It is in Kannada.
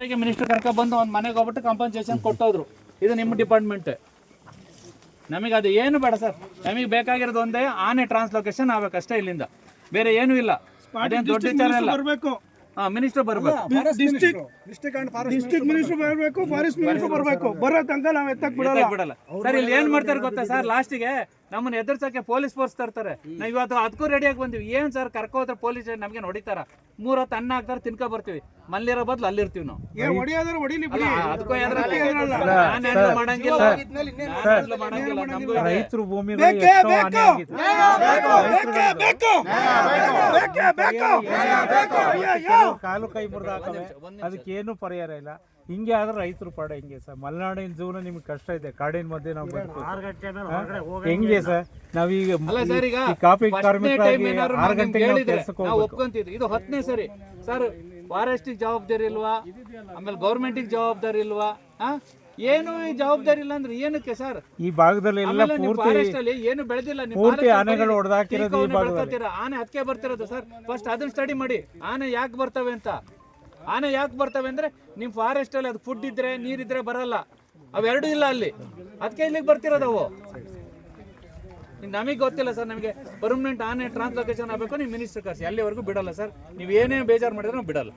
ಮಿನಿಸ್ಟರ್ ಕರ್ಕ ಬಂದು ಒಂದು ಮನೆಗೆ ಹೋಗ್ಬಿಟ್ಟು ಕಾಂಪನ್ಸೇಷನ್ ಕೊಟ್ಟೋದ್ರು. ಇದು ನಿಮ್ಮ ಡಿಪಾರ್ಟ್ಮೆಂಟ್. ನಮಗೆ ಅದು ಏನು ಬೇಡ ಸರ್. ನಮಗೆ ಬೇಕಾಗಿರೋದು ಒಂದೇ ಆನೆ ಟ್ರಾನ್ಸ್ಲೊಕೇಶನ್ ಆಗ್ಬೇಕಷ್ಟೇ, ಇಲ್ಲಿಂದ ಬೇರೆ ಏನೂ ಇಲ್ಲ. ಅದೇನು ದೊಡ್ಡ ವಿಚಾರ ಇಲ್ಲ. ಮಿನಿಸ್ಟರ್ ಬರಬೇಕು, ಡಿಸ್ಟ್ರಿಕ್ಟ್ ಮಿನಿಸ್ಟರ್ ಬರಬೇಕು, ಫಾರೆಸ್ಟ್ ಮಿನಿಸ್ಟರ್ ಬರಬೇಕು. ಬರೋ ತನಕ ನಾವು ಎತ್ತಕ್ ಬಿಡಲ್ಲ ಸರ್. ಇಲ್ಲಿ ಏನ್ ಮಾಡ್ತಾರೆ ಗೊತ್ತಾ ಸರ್, ಲಾಸ್ಟಿಗೆ ನಮ್ಮನ್ನ ಎದುರ್ಸಕ್ಕೆ ಪೊಲೀಸ್ ಫೋರ್ಸ್ ತರ್ತಾರೆ. ನಾವು ಇವತ್ತು ಅದಕ್ಕೂ ರೆಡಿಯಾಗಿ ಬಂದಿವಿ. ಏನ್ ಸರ್ ಕರ್ಕೋದ್ರೆ ಪೊಲೀಸ್ ನಮ್ಗೆ ಹೊಡಿತಾರ. 3 ಹೊತ್ತು ಅನ್ನ ಹಾಕ್ತಾರೆ, ತಿನ್ಕೊ ಬರ್ತೀವಿ. ಮಲ್ಲಿರೋ ಬದಲು ಅಲ್ಲಿರ್ತೀವಿ ನಾವು. ಅದಕ್ಕೂ ಮಾಡಂಗಿಲ್ಲ. ರೈತರು ಭೂಮಿ ಕಾಲು ಕೈ ಮುರಿದ ಅದಕ್ಕೇನು ಪರಿಹಾರ ಇಲ್ಲ. ಹಿಂಗೆ ಆದ್ರೆ ರೈತರು ಪಾಡ ಹಿಂಗೆ ಸರ್. ಮಲೆನಾಡಿನ ಜೀವನ ನಿಮ್ಗೆ ಕಷ್ಟ ಇದೆ. ಕಾಡಿನ ಮಧ್ಯೆ ನಾವು ಹೆಂಗೆ ಸರ್ ನಾವೀಗ ಕಾಫಿ ಕಾರ್ಮಿಕರಾಗಿ 6 ಗಂಟೆಗೆ ಒಪ್ಕೊಂತಿದ್ವಿ. ಇದು 10ನೇ ಸರಿ ಸರ್. ಫಾರೆಸ್ಟಿಗೆ ಜವಾಬ್ದಾರಿ ಇಲ್ವಾ, ಆಮೇಲೆ ಗೌರ್ಮೆಂಟಿಗೆ ಜವಾಬ್ದಾರಿ ಇಲ್ವಾ? ಏನು ಈ ಜವಾಬ್ದಾರಿ ಇಲ್ಲ ಅಂದ್ರೆ ಏನಕ್ಕೆ ಸರ್? ಈ ಭಾಗದಲ್ಲಿ ಫಾರೆಸ್ಟ್ ಅಲ್ಲಿ ಏನು ಬೆಳೆದಿಲ್ಲ. ಆನೆಗಳು ಹೊಡೆದಾಕಿರೋದು ಈ ಭಾಗದಲ್ಲಿ. ಆನೆ ಅದಕ್ಕೆ ಬರ್ತಿರೋದು ಸರ್. ಫಸ್ಟ್ ಅದನ್ನ ಸ್ಟಡಿ ಮಾಡಿ, ಆನೆ ಯಾಕೆ ಬರ್ತವೆ ಅಂತ. ಆನೆ ಯಾಕೆ ಬರ್ತವೆ ಅಂದ್ರೆ ನಿಮ್ ಫಾರೆಸ್ಟ್ ಅಲ್ಲಿ ಅದು ಫುಡ್ ಇದ್ರೆ ನೀರಿದ್ರೆ ಬರಲ್ಲ. ಅವೆರಡೂ ಇಲ್ಲ ಅಲ್ಲಿ, ಅದಕ್ಕೆ ಇಲ್ಲಿಗೆ ಬರ್ತಿರೋದು ಅವು. ನಮಗೆ ಗೊತ್ತಿಲ್ಲ ಸರ್. ನಮಗೆ ಪರ್ಮನೆಂಟ್ ಆನೆ ಟ್ರಾನ್ಸ್ಲೊಕೇಶನ್ ಆಗಬೇಕು. ನೀವು ಮಿನಿಸ್ಟರ್ ಕರ್ಸಿ, ಅಲ್ಲಿವರೆಗೂ ಬಿಡಲ್ಲ ಸರ್. ನೀವು ಏನೇ ಬೇಜಾರು ಮಾಡಿದ್ರೆ ನಾವು ಬಿಡಲ್ಲ.